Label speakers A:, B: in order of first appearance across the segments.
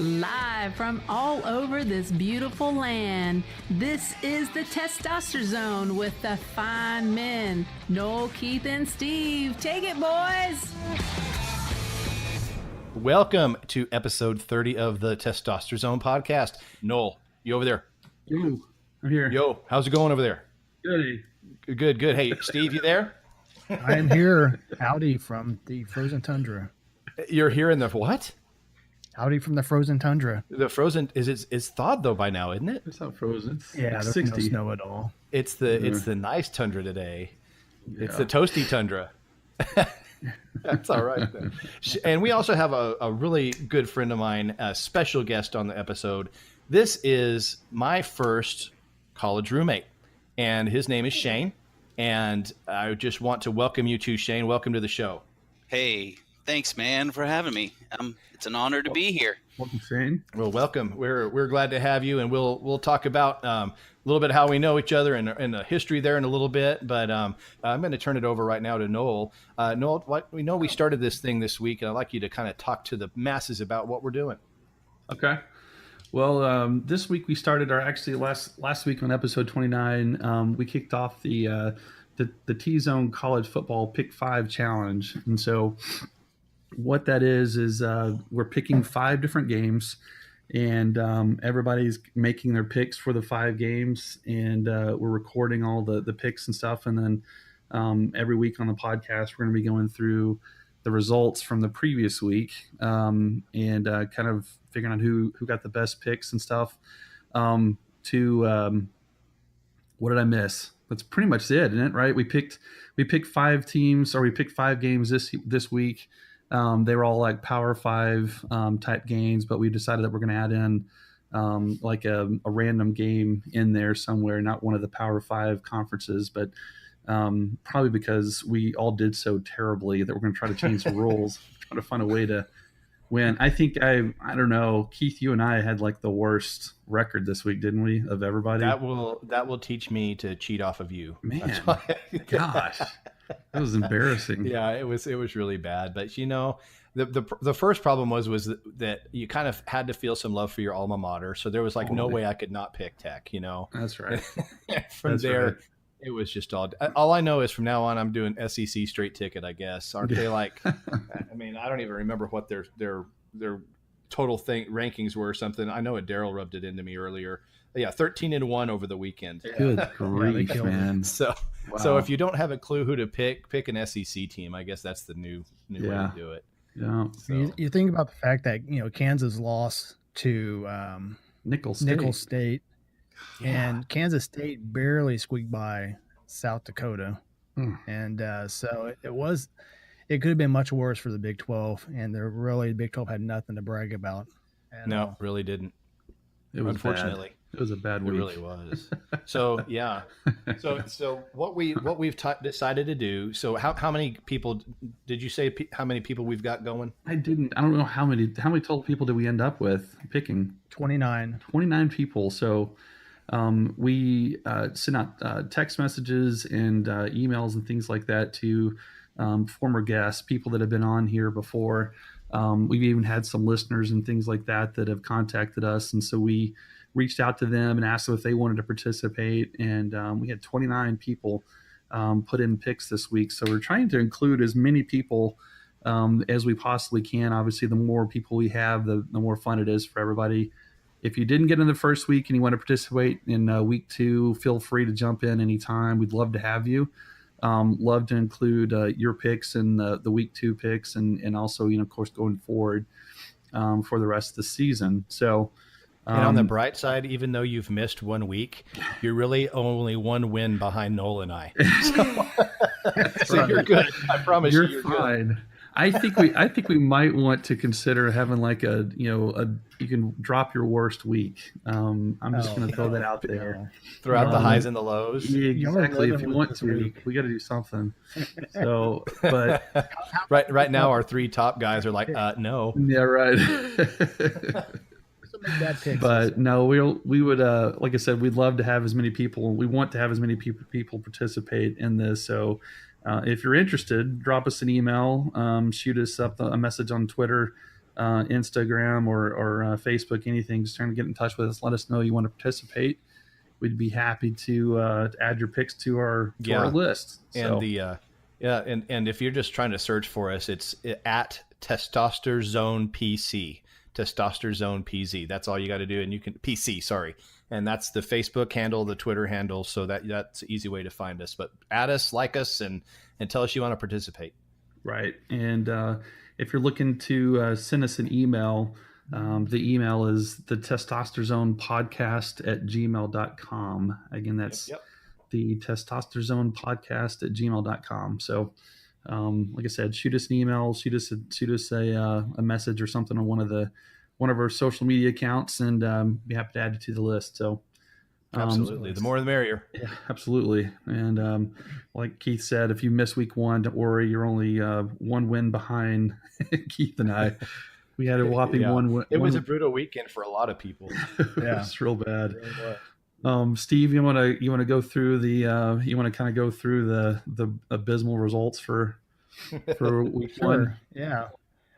A: Live from all over this beautiful land, this is the Testosterone Zone with the fine men, Noel, Keith, and Steve. Take it, boys!
B: Welcome to episode 30 of the Testosterone Zone podcast. Noel, you over there?
C: Yo, I'm here.
B: Yo, how's it going over there?
C: Good.
B: Good. Hey, Steve, you there?
D: I am here. Howdy from the frozen tundra.
B: You're here in the what?
D: Howdy from the frozen tundra.
B: The frozen it's thawed though by now, isn't it?
C: It's not frozen. It's
D: Yeah,
C: like
D: there's
C: 60.
D: no snow at all.
B: It's the nice tundra today.
C: Yeah.
B: It's the toasty tundra. That's all right then. And we also have a really good friend of mine, a special guest on the episode. This is my first college roommate, and his name is Shane. And I just want to welcome you to Shane. Welcome to the show.
E: Hey, thanks, man, for having me. It's an honor to be here.
C: Welcome, Shane.
B: Well, welcome. We're glad to have you, and we'll talk about a little bit how we know each other and the history there in a little bit. But I'm going to turn it over right now to Noel. Noel, we know we started this thing this week, and I'd like you to kind of talk to the masses about what we're doing.
C: Okay. Well, this week we started last week on episode 29. We kicked off the T-Zone College Football Pick 5 Challenge, and so what that is we're picking 5 different games, and everybody's making their picks for the 5 games, and we're recording all the picks and stuff, and then every week on the podcast we're going to be going through the results from the previous week, and kind of figuring out who got the best picks and stuff. What did I miss? That's pretty much it, isn't it? Right? We picked 5 teams, or we picked 5 games this week. They were all like Power 5 type games, but we decided that we're going to add in like a random game in there somewhere, not one of the Power 5 conferences, but probably because we all did so terribly that we're going to try to change the rules, try to find a way to win. I think I don't know, Keith, you and I had like the worst record this week, didn't we, of everybody?
B: That will teach me to cheat off of you.
C: Man, gosh, that was embarrassing.
B: Yeah, it was really bad. But the first problem was that you kind of had to feel some love for your alma mater. So there was like no way I could not pick Tech.
C: That's right.
B: From
C: That's
B: there.
C: right.
B: It was just all I know is from now on I'm doing SEC straight ticket, I guess. Aren't they like? I mean, I don't even remember what their total rankings were or something. I know Daryl rubbed it into me earlier. But yeah, 13-1 over the weekend.
C: Good grief, man.
B: So if you don't have a clue who to pick an SEC team. I guess that's the new way to do it.
C: Yeah.
B: So.
D: You think about the fact that Kansas lost to
C: Nickel
D: State.
B: Yeah.
D: And Kansas State barely squeaked by South Dakota. And so it could have been much worse for the Big 12. And the Big 12 had nothing to brag about.
B: No, really didn't.
C: It was
B: unfortunately.
C: Bad. It was a bad week.
B: It really was. So yeah. So what we've decided to do. So how many people did you say? How many people we've got going?
C: I don't know how many total people did we end up with picking?
D: 29
C: people. So we sent out text messages and emails and things like that to former guests, people that have been on here before. We've even had some listeners and things like that have contacted us, and so we reached out to them and asked them if they wanted to participate, and we had 29 people put in picks this week. So we're trying to include as many people as we possibly can. Obviously, the more people we have, the more fun it is for everybody. If you didn't get in the first week and you want to participate in week 2, feel free to jump in anytime. We'd love to have you. Love to include your picks and the week 2 picks, and also, of course, going forward for the rest of the season. So,
B: and on the bright side, even though you've missed 1 week, you're really only 1 win behind Noel and I. So you're good. I promise you're
C: fine.
B: Good.
C: I think we might want to consider having like you can drop your worst week. I'm just going to throw that out there.
B: Throw out the highs and the lows.
C: Yeah, exactly. If you want to, we got to do something. So, but
B: right now our 3 top guys are like, no.
C: Yeah, right. But no, we would like I said, we'd love to have as many people. We want to have as many people participate in this. So if you're interested, drop us an email, shoot us up a message on Twitter, Instagram or Facebook, anything, just trying to get in touch with us. Let us know you want to participate. We'd be happy to add your picks to our list.
B: And and if you're just trying to search for us, it's at Testosterone PC. Testosterone PZ. That's all you got to do, and you can PC. Sorry, and that's the Facebook handle, the Twitter handle. So that's an easy way to find us. But add us, like us, and tell us you want to participate.
C: Right, and if you're looking to send us an email, the email is the testosteronepodcast@gmail.com. Again, that's the testosteronepodcast@gmail.com. So, like I said, shoot us an email, shoot us a message or something on one of our social media accounts, and be happy to add you to the list. So,
B: absolutely, the more the merrier.
C: Yeah, absolutely. And like Keith said, if you miss week 1, don't worry, you're only one win behind Keith and I. We had a whopping one win.
B: It was a brutal weekend for a lot of people.
C: Yeah, it's real bad. Steve, you want to go through the abysmal results for week 1?
D: Yeah.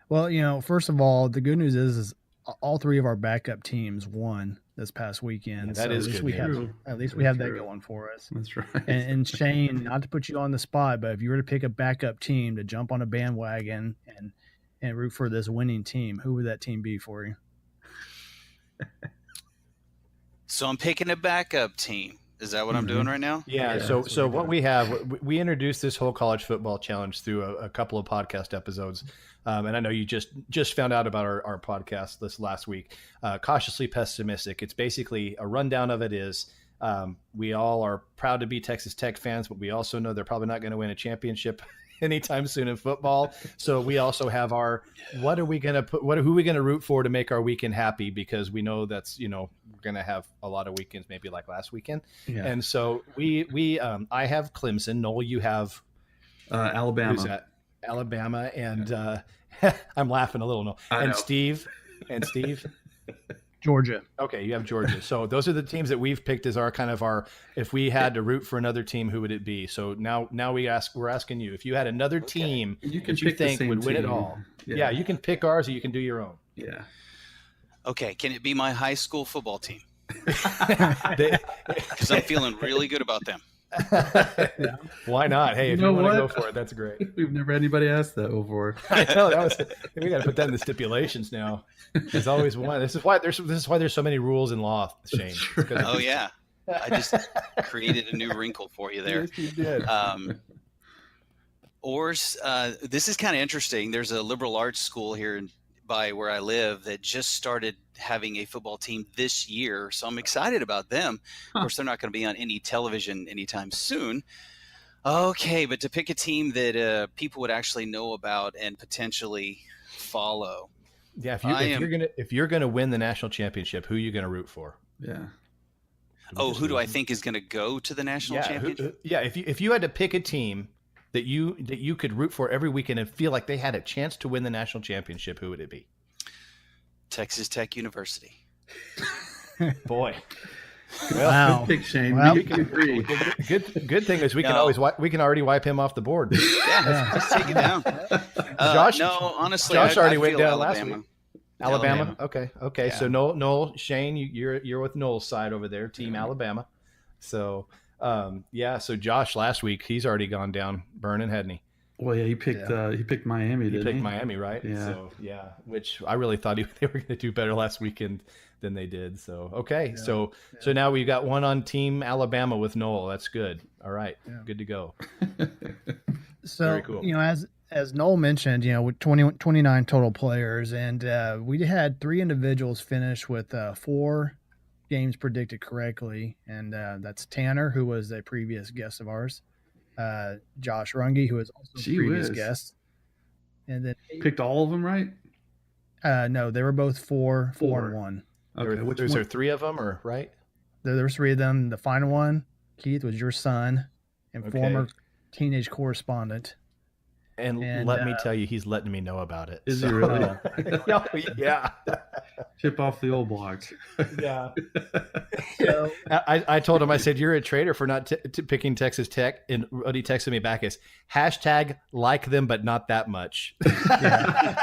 D: Well, first of all, the good news is all 3 of our backup teams won this past weekend.
B: Yeah, that is good.
D: At least we have that going for us.
C: That's right.
D: And Shane, not to put you on the spot, but if you were to pick a backup team to jump on a bandwagon and root for this winning team, who would that team be for you?
E: So I'm picking a backup team. Is that what I'm doing right now?
B: Yeah. So what we have, we introduced this whole college football challenge through a couple of podcast episodes. And I know you just found out about our podcast this last week, Cautiously Pessimistic. It's basically a rundown of it is we all are proud to be Texas Tech fans, but we also know they're probably not going to win a championship anytime soon in football. So we also have who are we going to root for to make our weekend happy? Because we know that's, we're going to have a lot of weekends, maybe like last weekend. Yeah. And so I have Clemson. Noel, you have
C: Alabama.
B: Who's that? Alabama. And I'm laughing a little. No. And Steve.
D: Georgia.
B: Okay, you have Georgia. So those are the teams that we've picked as our if we had to root for another team, who would it be? So now we're asking you, if you had another team
C: you
B: that you think would win it all. Yeah, you can pick ours or you can do your own.
C: Yeah.
E: Okay, can it be my high school football team? Because I'm feeling really good about them.
B: Why not? Hey, if you want to go for it, that's great.
C: We've never had anybody ask that before.
B: I know we got to put that in the stipulations now. There's always one. This is why there's so many rules in law, Shane.
E: Oh yeah, I just created a new wrinkle for you there.
B: Yes, you did.
E: This is kind of interesting. There's a liberal arts school here by where I live that just started having a football team this year, so I'm excited about them. Of course, they're not going to be on any television anytime soon. Okay, but to pick a team that people would actually know about and potentially follow.
B: Yeah, if you're gonna win the national championship, who are you gonna root for?
C: Yeah.
E: Who do I think is going to go to the national championship?
B: If you had to pick a team that you could root for every weekend and feel like they had a chance to win the national championship, who would it be?
E: Texas Tech University.
B: Boy.
D: Wow.
C: Good pick, Shane.
D: Well,
C: we can agree.
B: Good thing is we can already wipe him off the board.
E: Yeah, let's take it down. Honestly,
B: Josh already
E: I
B: went down
E: Alabama.
B: last week. Alabama. Okay.
E: Yeah.
B: So Noel, Shane, you're with Noel's side over there, Team Alabama. So so Josh last week, he's already gone down burning, hadn't he?
C: Well, yeah, he picked Miami.
B: He picked Miami, right?
C: Yeah.
B: So which I really thought they were going to do better last weekend than they did. So okay, so now we've got one on Team Alabama with Noel. That's good. All right, good to go.
D: So
B: very cool.
D: As Noel mentioned, with 29 total players, and we had 3 individuals finish with 4 games predicted correctly, and that's Tanner, who was a previous guest of ours, Josh Runge, who was also a previous guest, and then
C: picked all of them right.
D: No, they were both 4 and 1.
B: Okay, was there 3 of them, or right?
D: There were 3 of them. The final one, Keith, was your son and former teenage correspondent.
B: And let me tell you, he's letting me know about it.
C: Is he really?
B: Oh, yeah.
C: Chip off the old block.
B: Yeah.
D: So,
B: I told him, I said, you're a traitor for not picking Texas Tech. And what he texted me back is hashtag like them, but not that much.
D: yeah.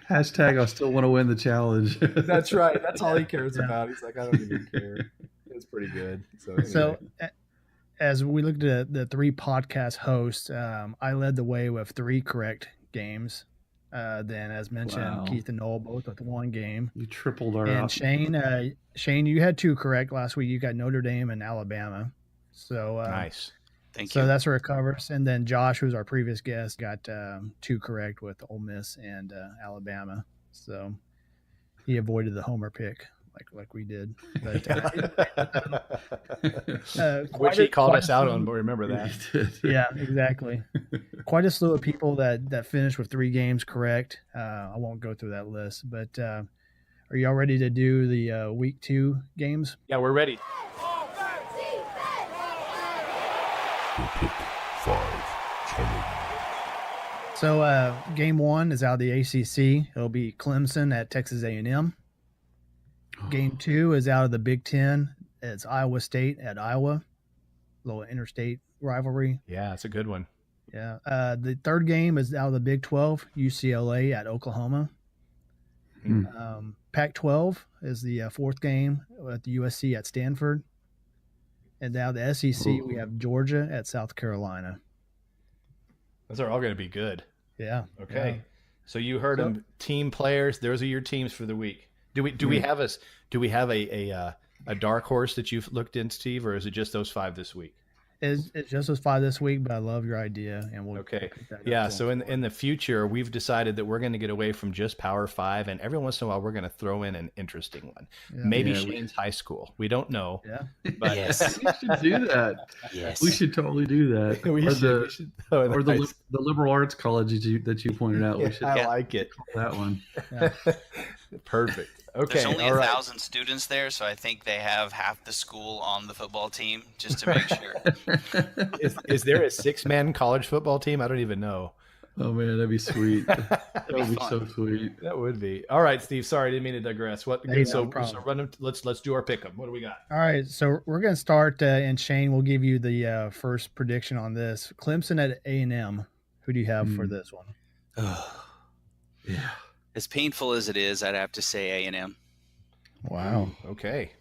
C: Hashtag I still want to win the challenge.
B: That's right. That's all he cares about. He's like, I don't even care. It's pretty good.
D: So as we looked at the 3 podcast hosts, I led the way with 3 correct games. Then, as mentioned,
C: Wow.
D: Keith and Noel both with 1 game.
C: You tripled our
D: And
C: up.
D: Shane, you had 2 correct last week. You got Notre Dame and Alabama. So
B: nice.
E: Thank
D: So
E: you.
D: that's where it covers. And then Josh, who's our previous guest, got 2 correct with Ole Miss and Alabama. So he avoided the homer pick like we did. But,
B: which he called us out on, but remember that.
D: Yeah, exactly. Quite a slew of people that finished with 3 games correct. I won't go through that list, but are y'all ready to do the week 2 games?
B: Yeah, we're ready.
D: So game 1 is out of the ACC. It'll be Clemson at Texas A&M. Game 2 is out of the Big Ten. It's Iowa State at Iowa. Little interstate rivalry.
B: Yeah, it's a good one.
D: Yeah. The third game is out of the Big 12. UCLA at Oklahoma. Pac-12 is the 4th game at the USC at Stanford. And now the SEC, we have Georgia at South Carolina.
B: Those are all going to be good.
D: Yeah.
B: Okay.
D: Yeah.
B: So you heard them, team players. Those are your teams for the week. Do we have a dark horse that you've looked in, Steve, or is it just those 5 this week?
D: It's just those 5 this week, but I love your idea, and we'll
B: Okay.
D: pick that up
B: Yeah.
D: going
B: So in the future, we've decided that we're going to get away from just Power 5, and every once in a while, we're going to throw in an interesting one.
D: Yeah.
B: Maybe
C: Yeah,
B: Shane's high school. We don't know.
D: Yeah.
B: But
E: Yes.
C: We should do that.
E: Yes.
C: We should totally do that.
B: we should. Oh,
C: Or the
B: nice.
C: liberal arts college that you pointed out. We should
B: I
E: Yeah.
B: like it.
C: call that one.
B: Perfect. Okay.
E: There's only
B: all right.
E: 1,000 students there, so I think they have half the school on the football team just to make sure.
B: Is there a 6-man college football team? I don't even know.
C: Oh man, that'd be sweet. That would be
E: fun.
C: so sweet.
B: That would be. All right, Steve. Sorry, I didn't mean to digress. What?
D: Hey, no
B: so
D: problem.
B: run them. Let's do our pick 'em. What do we got?
D: All right, so we're going to start, and Shane will give you the first prediction on this. Clemson at A&M. Who do you have for this one?
C: Yeah.
E: As painful as it is, I'd have to say A&M.
D: Wow.
B: Okay.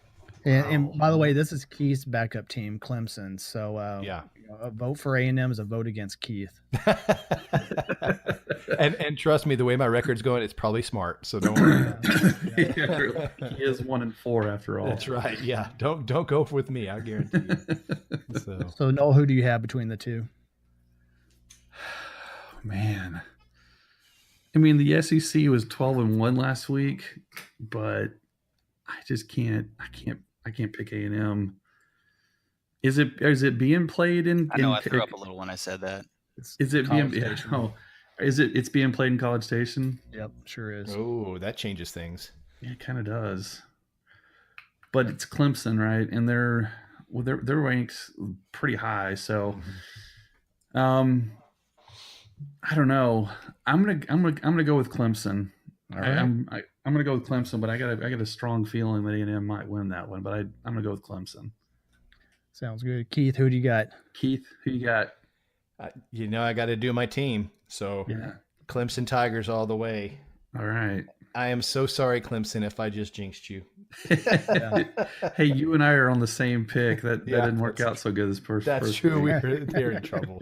D: And by the way, this is Keith's backup team, Clemson. So
B: Yeah.
D: a vote for A&M is a vote against Keith.
B: and trust me, the way my record's going, it's probably smart. So don't worry.
C: He is 1-4 after all.
B: That's right. Yeah. Don't go with me. I guarantee you. So
D: So Noel, who do you have between the 2?
C: Man. I mean, the SEC was 12-1 last week, but I just can't. I can't pick A&M. Is it being played in?
E: I know
C: in,
E: I threw up a little when I said that.
C: Is it being?
D: College
C: Yeah,
D: Station.
C: oh, is it? It's being played in College Station.
D: Yep, sure is.
B: oh, that changes things.
C: Yeah, it kind of does. But it's Clemson, right? And they're ranks pretty high. So, I don't know. I'm gonna go with Clemson.
D: All right.
C: I'm gonna go with Clemson, but I got a strong feeling that A&M might win that one. But I'm gonna go with Clemson.
D: Sounds good. Keith, who do you got?
C: Keith, who you got?
B: I got to do my team. So
C: Yeah.
B: Clemson Tigers all the way.
C: All right.
B: I am so sorry, Clemson, if I just jinxed you.
C: Hey, you and I are on the same pick. That
B: Yeah,
C: didn't work out so good this first.
B: That's true.
C: week.
B: They're in trouble.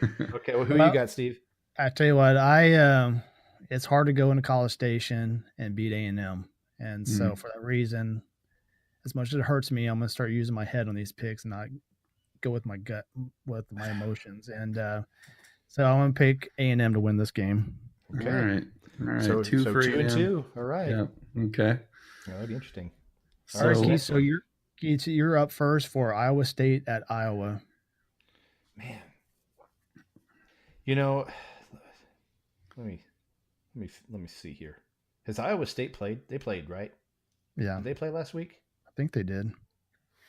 B: Okay. Well, who
D: Well,
B: you got, Steve?
D: I tell you what, it's hard to go into College Station and beat A&M, and so for that reason, as much as it hurts me, I'm going to start using my head on these picks and not go with my gut, with my emotions, and so I'm going to pick A&M to win this game.
B: Okay.
C: All right. All right.
B: So
C: two for
B: two and
C: A&M.
B: 2. All right.
C: Yeah. Okay.
B: That'd be interesting.
D: All right,
C: So-
D: Keith. So you're up first for Iowa State at Iowa.
B: Man. You know, let me see here. Has Iowa State played? They played, right?
D: Yeah,
B: Did they play last week?
D: I think they did.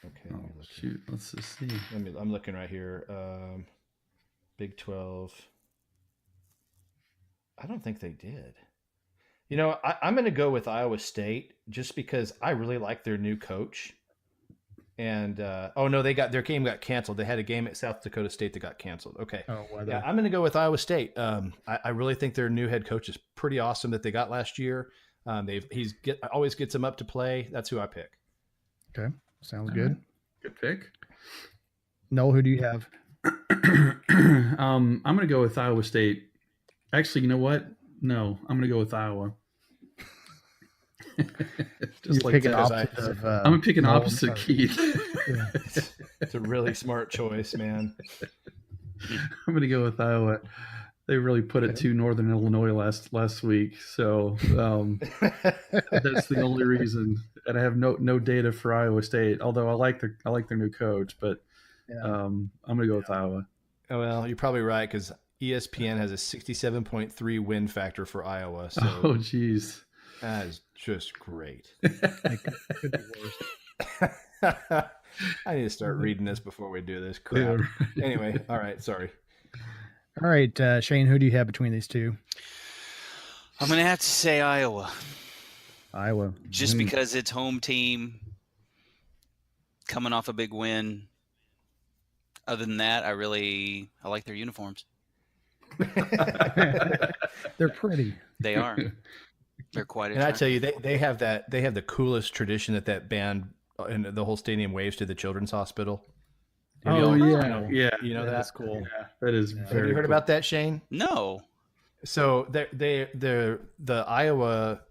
B: Okay.
C: Oh,
B: Let me look.
C: shoot. Let's just see.
B: I'm looking right here. Big 12. I don't think they did. You know, I'm going to go with Iowa State just because I really like their new coach. And oh no, their game got canceled. They had a game at South Dakota State that got canceled. Okay, yeah, I'm going to go with Iowa State. I really think their new head coach is pretty awesome that they got last year. Always gets them up to play. That's who I pick.
D: Okay, sounds good.
C: Good pick.
D: Noel, who do you have?
C: I'm going to go with Iowa State. Actually, you know what? No, I'm going to go with Iowa.
D: Just like picking
C: I'm picking opposite Keith.
B: It's a really smart choice, man.
C: I'm going to go with Iowa. They really put it to Northern Illinois last week, so that's the only reason. And I have no data for Iowa State, although I like their new coach. But I'm going to go with Iowa.
B: Oh, well, you're probably right because ESPN has a 67.3 win factor for Iowa. So
C: oh, geez.
B: That is just great.
D: Could be worse.
B: I need to start reading this before we do this crap.
C: Yeah.
B: Anyway, all right, sorry.
D: All right, Shane, who do you have between these two?
E: I'm going to have to say Iowa.
D: Iowa.
E: Just because it's home team, coming off a big win. Other than that, I like their uniforms.
D: They're pretty.
E: They are. They're quite
B: attractive. And I tell you, they have the coolest tradition that band and the whole stadium waves to the children's hospital.
C: Yeah.
B: You know that's
C: cool. Yeah, that is very.
B: Have you heard about that, Shane?
E: No.
B: So the Iowa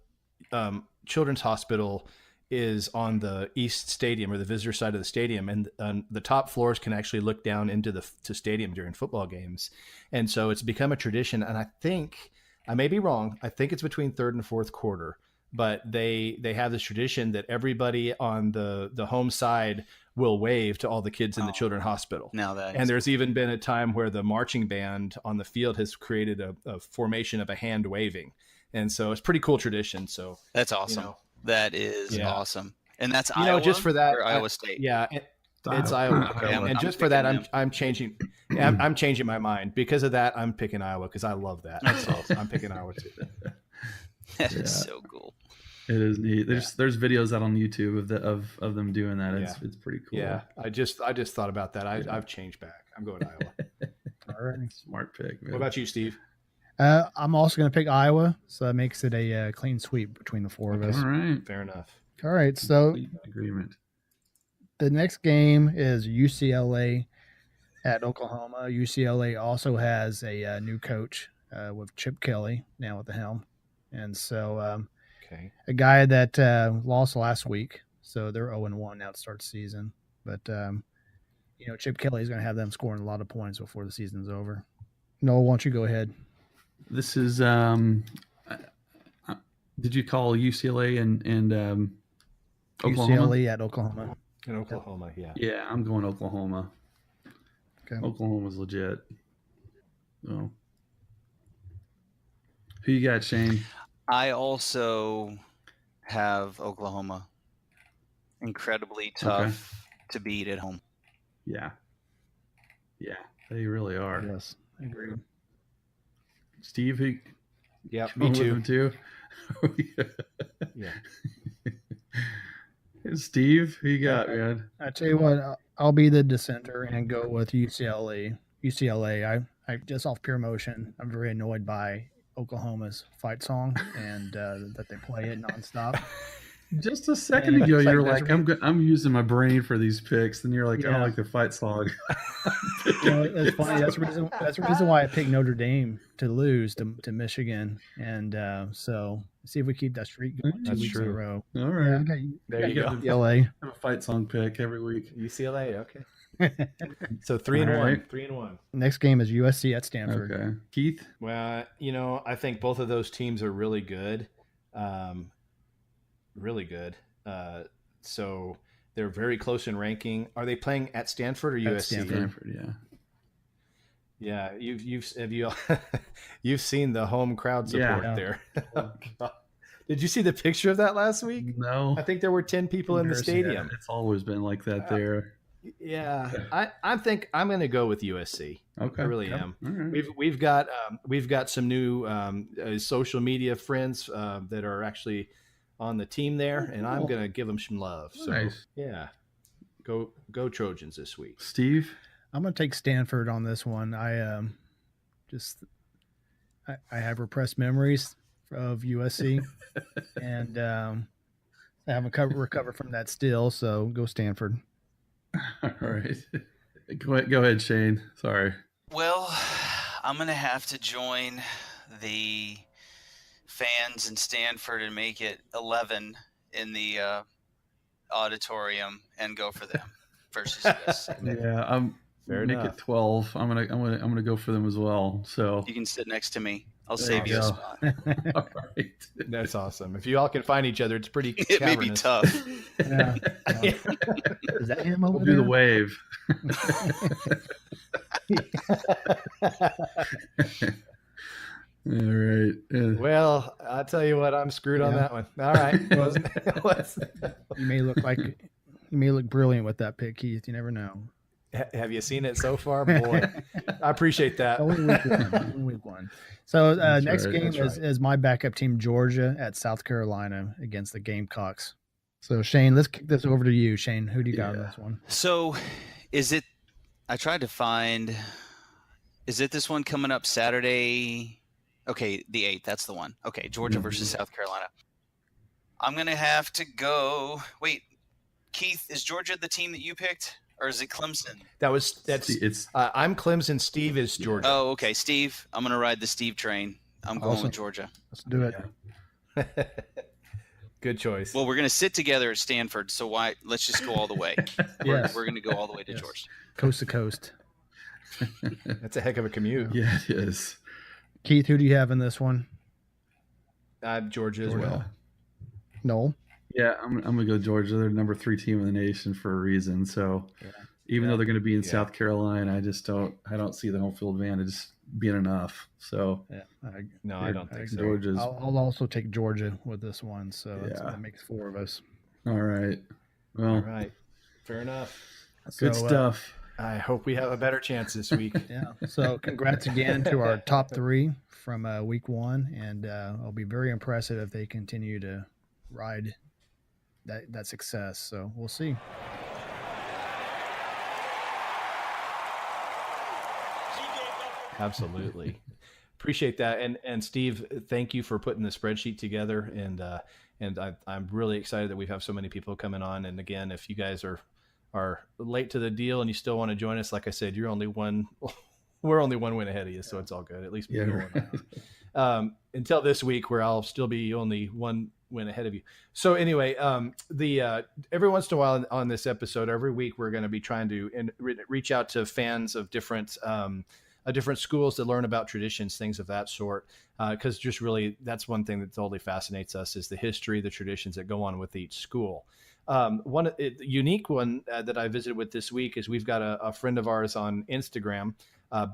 B: Children's Hospital is on the East Stadium or the visitor side of the stadium, and the top floors can actually look down into the stadium during football games, and so it's become a tradition. And I think I may be wrong. I think it's between third and fourth quarter, but they have this tradition that everybody on the home side will wave to all the kids in the children's hospital. And there's even been a time where the marching band on the field has created a formation of a hand waving. And so it's pretty cool tradition. So
E: that's awesome. That is awesome. And that's Iowa,
B: just for that,
E: or Iowa State.
B: Yeah. It's Iowa.
E: Okay,
B: and just for that, I'm changing. I'm changing my mind because of that. I'm picking Iowa because I love that. That's awesome. I'm picking Iowa too.
E: That is so cool.
C: It is neat. There's videos out on YouTube of them doing that. It's pretty cool.
B: Yeah, I just thought about that. I've changed back. I'm going Iowa.
D: All right,
C: smart pick. Man.
B: What about you, Steve?
D: I'm also going to pick Iowa, so that makes it a clean sweep between the four of us.
C: All right,
B: fair enough.
D: All right, so
C: agreement.
D: The next game is UCLA at Oklahoma. UCLA also has a new coach with Chip Kelly now at the helm, and so a guy that lost last week, so they're 0-1 now to start the season. But Chip Kelly is going to have them scoring a lot of points before the season's over. Noel, why don't you go ahead?
C: This is did you call UCLA and Oklahoma?
D: UCLA at Oklahoma.
B: In Oklahoma, yeah.
C: Yeah, I'm going Oklahoma.
D: Okay.
C: Oklahoma's legit. So, who you got, Shane?
E: I also have Oklahoma. Incredibly tough to beat at home.
C: Yeah. Yeah, they really are.
D: Yes, I agree.
C: Steve, who?
B: Yeah, me too.
C: Yeah. Steve, who you got, man?
D: I tell you what, I'll be the dissenter and go with UCLA. I just off pure emotion, I'm very annoyed by Oklahoma's fight song and that they play it nonstop.
C: Just a second ago, you were like, I'm using my brain for these picks. And you're like, I don't like the fight song.
D: That's funny. That's the reason why I picked Notre Dame to lose to Michigan. And so see if we keep that streak going 2 weeks in a row.
C: All right.
D: Yeah,
B: there you go.
D: UCLA.
C: Have a fight song pick every week.
B: UCLA, okay. So 3-1. 3-1.
D: Next game is USC at Stanford.
C: Okay. Keith?
B: Well, I think both of those teams are really good. Really good. So they're very close in ranking. Are they playing at Stanford or USC?
C: Stanford,
B: yeah. You've seen the home crowd support there. Did you see the picture of that last week?
C: No.
B: I think there were 10 people in the stadium.
C: It's always been like that there.
B: Yeah, I think I'm going to go with USC.
C: Okay.
B: I really am.
C: All right.
B: We've got some new social media friends that are actually on the team there, and I'm
C: Cool.
B: going to give them some love. So
C: Nice.
B: yeah, go Trojans this week.
C: Steve?
D: I'm going to take Stanford on this one. I have repressed memories of USC, and I haven't recovered from that still. So go Stanford.
C: All right. Go ahead, Shane. Sorry.
E: Well, I'm going to have to join the fans in Stanford and make it 11 in the auditorium and go for them versus USC.
C: Yeah,
B: Fair
C: make
B: enough.
C: it 12. I'm gonna go for them as well. So
E: You can sit next to me. I'll
C: There
E: save
C: you
E: you a
C: go.
E: spot.
C: all right.
B: That's awesome. If you all can find each other, it's pretty.
E: It may be
B: cavernous.
E: tough.
D: Yeah. Is that him over
C: We'll do the
D: there?
C: wave. All right.
B: Well, I'll tell you what, I'm screwed on
D: Yeah.
B: that one. All right.
D: You may look brilliant with that pick, Keith. You never know.
B: Have you seen it so far? Boy, I appreciate that.
D: Only week one. So
C: That's
D: next
C: right,
D: game
C: that's
D: is my backup team, Georgia, at South Carolina against the Gamecocks. So Shane, let's kick this over to you. Shane, who do you got in this one?
E: So I tried to find, is it this one coming up Saturday? Okay, the 8th. That's the one. Okay, Georgia versus South Carolina. I'm going to have to go. Wait, Keith, is Georgia the team that you picked? Or is it Clemson?
B: I'm Clemson. Steve is Georgia.
E: Oh, okay. Steve, I'm going to ride the Steve train. I'm going with Georgia.
D: Let's do it.
B: Good choice.
E: Well, we're going to sit together at Stanford, so let's just go all the way.
D: Yes.
E: We're going to go all the way to Georgia.
D: Coast to coast.
B: That's a heck of a commute.
C: Yeah, it is.
D: Keith, who do you have in this one?
B: Georgia as well.
D: Noel?
C: Yeah, I'm gonna go Georgia. They're number 3 team in the nation for a reason. So even though they're going to be in South Carolina, I don't see the home field advantage being enough. So
B: I don't think so.
C: Georgia's.
D: I'll also take Georgia with this one. So that makes 4 of us.
C: All right. Well,
B: all right. Fair enough.
C: Good stuff.
B: I hope we have a better chance this week.
D: Yeah. So congrats again to our top 3 from week 1, and I'll be very impressive if they continue to ride that success. So we'll see.
B: Absolutely. Appreciate that. And Steve, thank you for putting the spreadsheet together. And I'm really excited that we have so many people coming on. And again, if you guys are late to the deal and you still want to join us, like I said, we're only one win ahead of you. So it's all good. At least until this week, where I'll still be only one win ahead of you. So anyway, every once in a while on this episode, every week, we're going to be trying to reach out to fans of different schools to learn about traditions, things of that sort. Because just really, that's one thing that totally fascinates us is the history, the traditions that go on with each school. One unique one that I visited with this week is we've got a friend of ours on Instagram,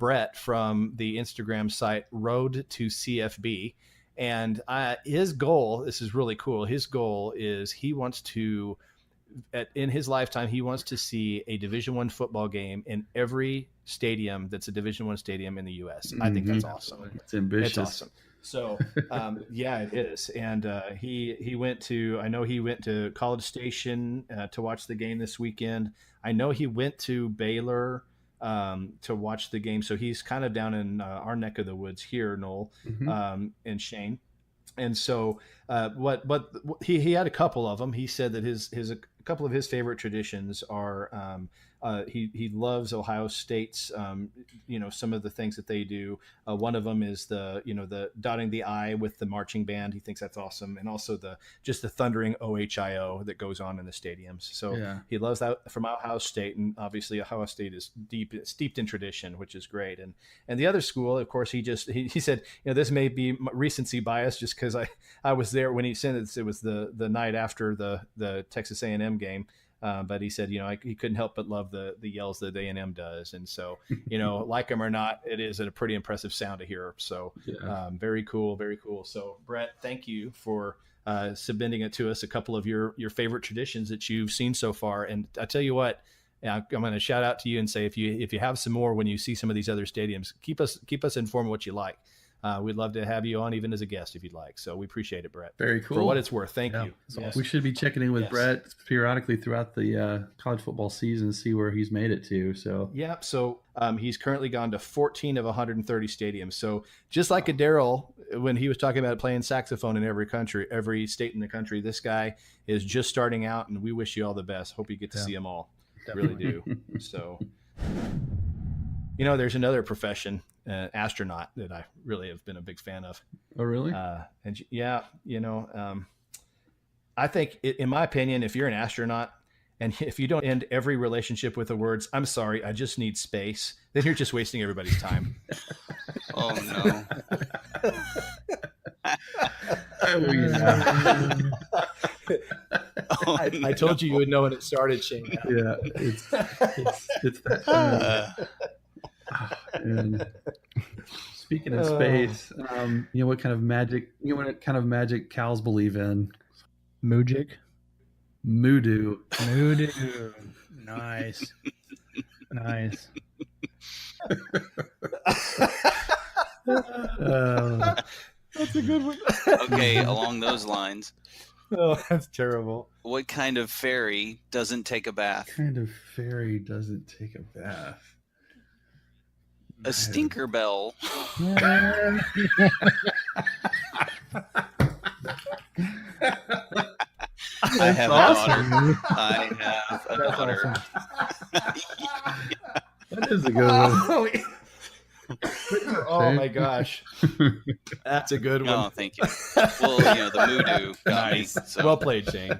B: Brett, from the Instagram site Road to CFB. And his goal, this is really cool. His goal is he wants to, in his lifetime, he wants to see a Division I football game in every stadium that's a Division I stadium in the U.S. I think that's awesome.
C: It's ambitious.
B: It's awesome. So, yeah, it is. And he went to College Station to watch the game this weekend. I know he went to Baylor to watch the game. So he's kind of down in our neck of the woods here, Noel, and Shane. And so he had a couple of them. He said that a couple of his favorite traditions are he loves Ohio State's some of the things that they do. One of them is the dotting the I with the marching band. He thinks that's awesome, and also the thundering OHIO that goes on in the stadiums. So he loves that from Ohio State, and obviously Ohio State is steeped in tradition, which is great. And the other school, of course, he said, this may be recency bias just because I was there when he sent it. It was the night after the Texas A&M game. But he said, he couldn't help but love the yells that A&M does. And so, like him or not, it is a pretty impressive sound to hear. So very cool, very cool. So Brett, thank you for submitting it to us, a couple of your favorite traditions that you've seen so far. And I tell you what, And I'm going to shout out to you and say, if you have some more, when you see some of these other stadiums, keep us informed what you like. We'd love to have you on even as a guest if you'd like. So we appreciate it, Brett.
C: Very cool.
B: For what it's worth. Thank you.
C: Yes. We should be checking in with Brett periodically throughout the college football season, see where he's made it to. So
B: yeah. So he's currently gone to 14 of 130 stadiums. So just like Daryl, when he was talking about playing saxophone in every state in the country, this guy is just starting out, and we wish you all the best. Hope you get to see them all. Definitely. Really do. So, there's another profession, astronaut, that I really have been a big fan of.
C: Oh, really?
B: And yeah, I think, in my opinion, if you're an astronaut and if you don't end every relationship with the words, "I'm sorry, I just need space," then you're just wasting everybody's time.
E: Oh, no.
B: I told you would know when it started, Shane.
C: Yeah, it's that. And speaking of space, what kind of magic cows believe in?
D: Mujic.
C: Moodoo.
D: Nice.
B: That's a good one.
E: Okay, along those lines.
B: Oh, that's terrible.
E: What kind of fairy doesn't take a bath?
C: What kind of fairy doesn't take a bath?
E: A stinker bell. I have
B: awesome.
E: I have a daughter.
C: That is a good one.
B: Oh my gosh, that's a good one.
E: Oh, thank you. Well, the Moodoo got me. So.
B: Well played, Shane.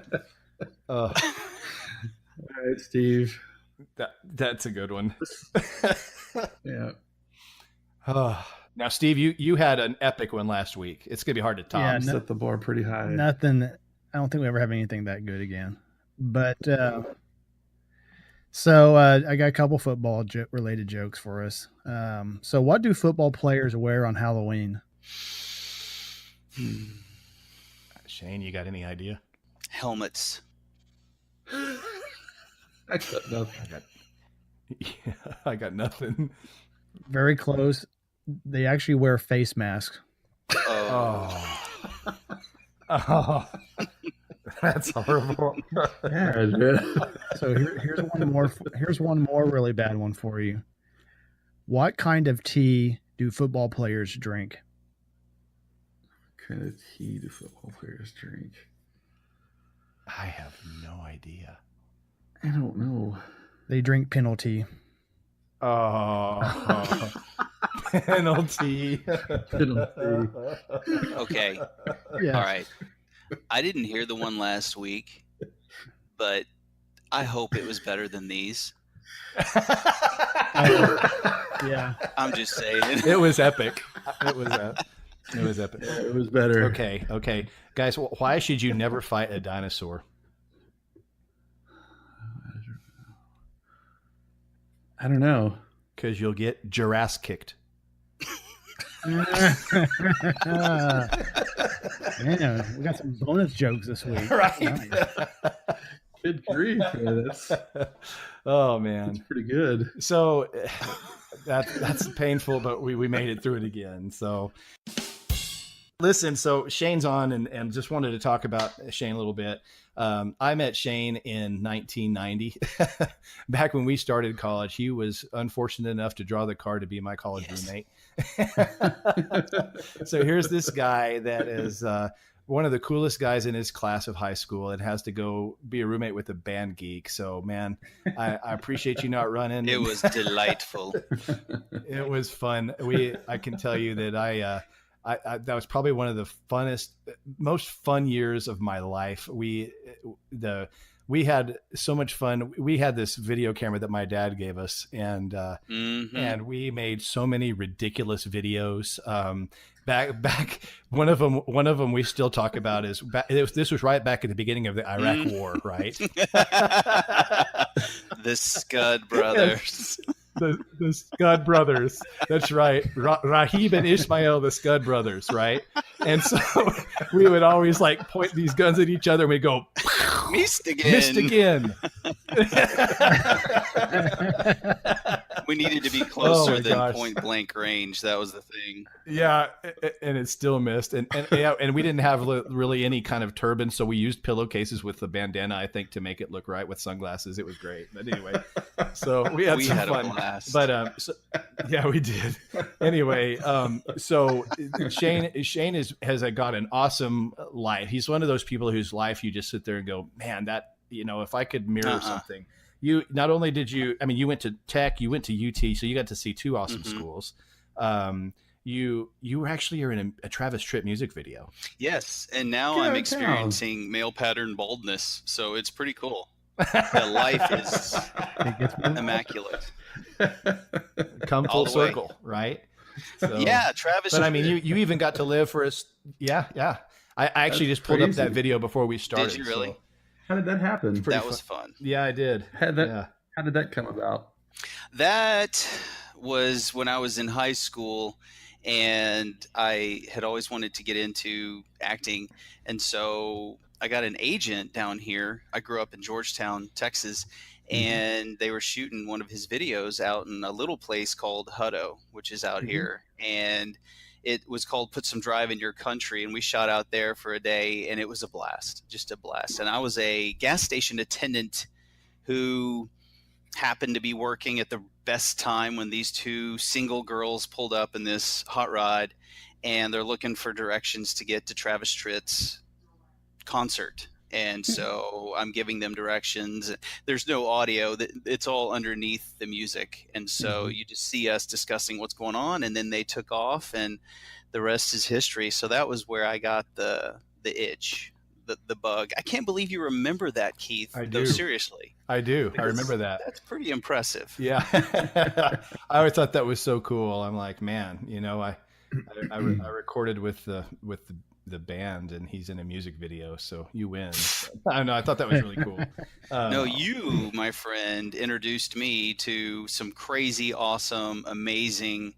C: All right, Steve.
B: That's a good one.
C: Yeah.
B: Now, Steve, you had an epic one last week. It's gonna be hard to top.
D: Yeah,
C: Set the bar pretty high.
D: Nothing. I don't think we ever have anything that good again. But so I got a couple football related jokes for us. So what do football players wear on Halloween?
B: Shane, you got any idea?
E: Helmets.
C: I got nothing.
B: I got nothing.
D: Very close. They actually wear face masks.
B: Oh. Oh, that's horrible.
C: Yeah,
D: so here's one more really bad one for you. What kind of tea do football players drink?
C: What kind of tea do football players drink?
B: I have no idea.
C: I don't know.
D: They drink penalty.
B: Oh. Penalty.
E: Okay.
D: Yeah.
E: All right. I didn't hear the one last week, but I hope it was better than these.
D: Yeah.
E: I'm just saying.
B: It was epic. It was epic.
C: It was better.
B: Okay. Guys, why should you never fight a dinosaur?
C: I don't know.
B: Because you'll get Jurassic kicked.
D: Man, we got some bonus jokes this week.
B: Right.
D: Nice.
C: Good grief.
B: Oh, man.
C: That's pretty good.
B: So that's painful, but we made it through it again. So listen, so Shane's on and just wanted to talk about Shane a little bit. I met Shane in 1990. Back when we started college, he was unfortunate enough to draw the card to be my college roommate. So here's this guy that is one of the coolest guys in his class of high school and has to go be a roommate with a band geek. So, man, I appreciate you not running.
E: It was delightful.
B: It was fun. I can tell you that I that was probably one of the most fun years of my life. We had so much fun. We had this video camera that my dad gave us, and we made so many ridiculous videos. Back one of them we still talk about is this was right back at the beginning of the Iraq War, right?
E: The Scud brothers.
B: The Scud brothers. That's right. Rahib and Ishmael, the Scud brothers, right? And so we would always point these guns at each other and we'd go,
E: Missed again.
B: Missed again.
E: We needed to be closer than
B: gosh.
E: point blank range. That was the thing.
B: Yeah, and it still missed, and yeah, and we didn't have really any kind of turban, so we used pillowcases with the bandana, I think, to make it look right with sunglasses. It was great, but anyway, so we had some fun.
E: A blast.
B: But yeah, we did. Anyway, so Shane has got an awesome life. He's one of those people whose life you just sit there and go, man, that if I could mirror something. You not only did you went to Tech, you went to UT, so you got to see two awesome schools. You actually are in a Travis Tritt music video.
E: Yes, and now I'm experiencing male pattern baldness, so it's pretty cool. The life is immaculate.
B: Come full circle, right? So,
E: yeah, Travis.
B: But I mean, you even got to live for us. Yeah. I actually just pulled up that video before we started.
E: Did you really?
B: So.
C: How did that happen?
E: That was fun.
B: Yeah, I did.
C: How did that come about?
E: That was when I was in high school, and I had always wanted to get into acting. And so I got an agent down here. I grew up in Georgetown, Texas, and they were shooting one of his videos out in a little place called Hutto, which is out here. And it was called Put Some Drive in Your Country, and we shot out there for a day, and it was a blast, just a blast. And I was a gas station attendant who happened to be working at the best time when these two single girls pulled up in this hot rod, and they're looking for directions to get to Travis Tritt's concert. And so I'm giving them directions. There's no audio. It's all underneath the music. And so you just see us discussing what's going on, and then they took off, and the rest is history. So that was where I got the itch, the bug. I can't believe you remember that, Keith.
B: I do.
E: Though, seriously.
B: I do. I remember that.
E: That's pretty impressive.
B: Yeah. I always thought that was so cool. I'm like, man, I recorded with the band, and he's in a music video, so you win. I don't know. I thought that was really cool.
E: No, you, my friend, introduced me to some crazy, awesome, amazing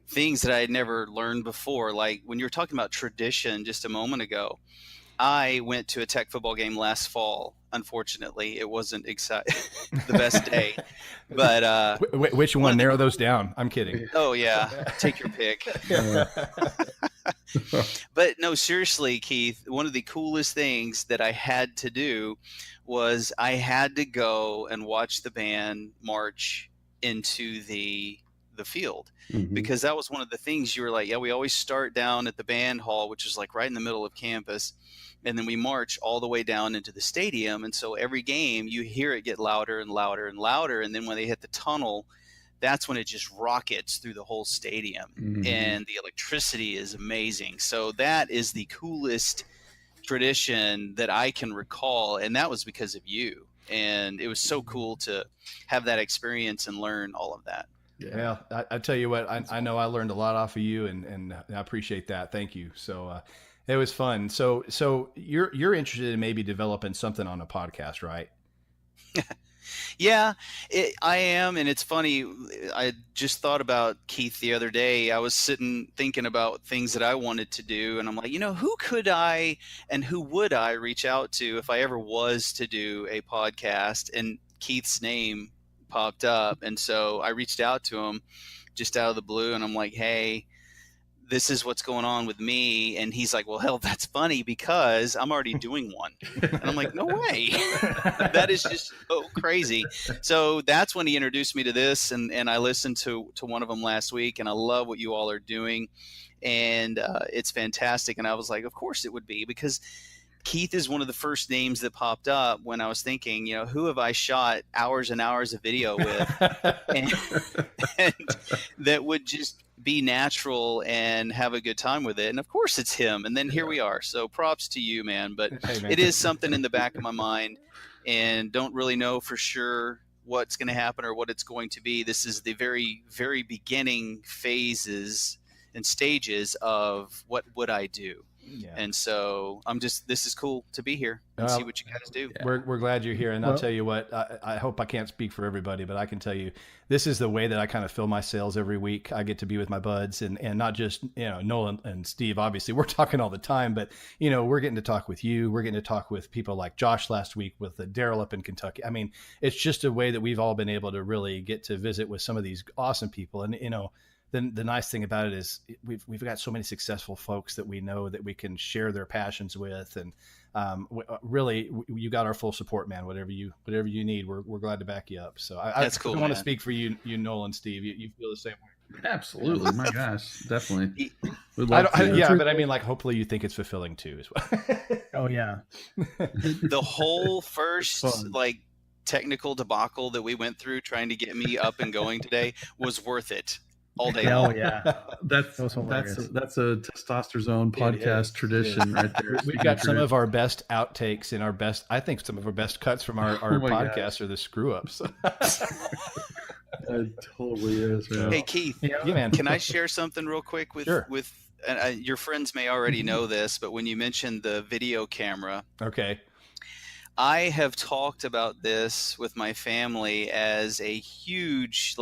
E: things that I had never learned before. Like when you were talking about tradition just a moment ago, I went to a Tech football game last fall. Unfortunately, it wasn't the best day. But
B: which one? Narrow those down. I'm kidding.
E: Oh yeah, take your pick. But no, seriously, Keith, one of the coolest things that I had to do was I had to go and watch the band march into the field, because that was one of the things you were like, yeah, we always start down at the band hall, which is like right in the middle of campus, and then we march all the way down into the stadium. And so every game you hear it get louder and louder and louder, and then when they hit the tunnel, that's when it just rockets through the whole stadium, and the electricity is amazing. So that is the coolest tradition that I can recall, and that was because of you. And it was so cool to have that experience and learn all of that.
B: Yeah, I tell you what, I know I learned a lot off of you, and I appreciate that. Thank you. So it was fun. So you're interested in maybe developing something on a podcast, right?
E: Yeah, I am. And it's funny. I just thought about Keith the other day. I was sitting thinking about things that I wanted to do. And I'm like, who could I and who would I reach out to if I ever was to do a podcast? And Keith's name popped up. And so I reached out to him just out of the blue. And I'm like, hey, this is what's going on with me. And he's like, well, hell, that's funny because I'm already doing one. And I'm like, no way. That is just so crazy. So that's when he introduced me to this. And I listened to one of them last week, and I love what you all are doing. And it's fantastic. And I was like, of course it would be, because Keith is one of the first names that popped up when I was thinking, who have I shot hours and hours of video with and that would just be natural and have a good time with it. And of course it's him. And then here we are. So props to you, man. But
B: Hey, man.
E: It is something in the back of my mind, and don't really know for sure what's going to happen or what it's going to be. This is the very, very beginning phases and stages of what would I do.
B: Yeah.
E: And so this is cool to be here and see what you guys do.
B: Yeah. We're glad you're here. And I'll tell you what, I hope I can't speak for everybody, but I can tell you, this is the way that I kind of fill my sails every week. I get to be with my buds and not just, Nolan and Steve, obviously we're talking all the time, but we're getting to talk with you. We're getting to talk with people like Josh last week with Daryl up in Kentucky. I mean, it's just a way that we've all been able to really get to visit with some of these awesome people. And, the nice thing about it is we've got so many successful folks that we know that we can share their passions with, and really you got our full support, man. Whatever you need, we're glad to back you up. So
E: That's cool,
B: I don't want to speak for you, Nolan, Steve. You feel the same way.
C: Absolutely, my gosh, definitely. But
B: I mean, like, hopefully you think it's fulfilling too, as well.
D: Oh yeah.
E: The whole first technical debacle that we went through trying to get me up and going today was worth it. All day long.
D: Oh yeah,
C: that's a testosterone podcast tradition right there.
B: We've got some of our best outtakes and I think some of our best cuts from our podcast are the screw ups.
C: It totally is, man.
E: Hey Keith,
B: man.
E: Can I share something real quick with your friends may already know this, but when you mentioned the video camera,
B: okay.
E: I have talked about this with my family as a huge,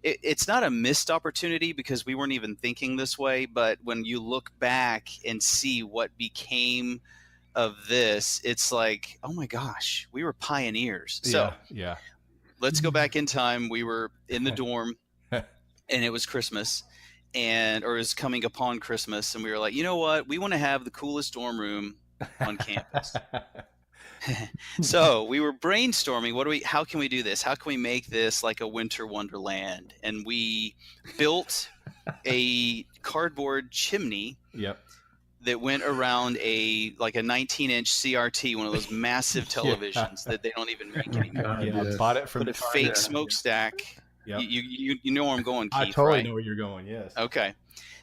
E: it's not a missed opportunity because we weren't even thinking this way, but when you look back and see what became of this, it's like, oh my gosh, we were pioneers. So
B: yeah.
E: Let's go back in time. We were in the dorm and it was Christmas or it was coming upon Christmas. And we were like, you know what? We want to have the coolest dorm room on campus. So we were brainstorming, how can we do this? How can we make this like a winter wonderland? And we built a cardboard chimney that went around a 19-inch CRT, one of those massive televisions that they don't even make anymore.
B: I bought it from
E: a fake smokestack.
B: Yep.
E: You know where I'm going, Keith,
B: I totally
E: right?
B: know where you're going, yes.
E: Okay.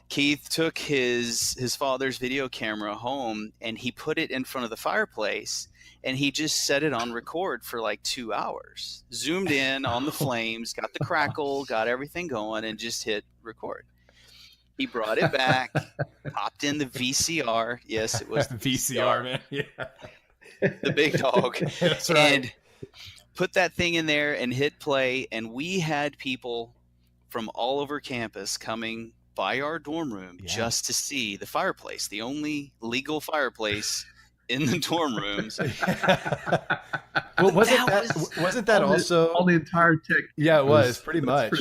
E: Keith took his father's video camera home and he put it in front of the fireplace and he just set it on record for 2 hours. Zoomed in on the flames, got the crackle, got everything going, and just hit record. He brought it back, popped in the VCR. Yes, it was the
B: VCR, man. Yeah.
E: The big dog.
B: That's right.
E: And put that thing in there and hit play. And we had people from all over campus coming by our dorm room just to see the fireplace, the only legal fireplace in the dorm rooms.
B: Well, wasn't that also
C: all the entire tech?
B: Yeah, it was pretty much.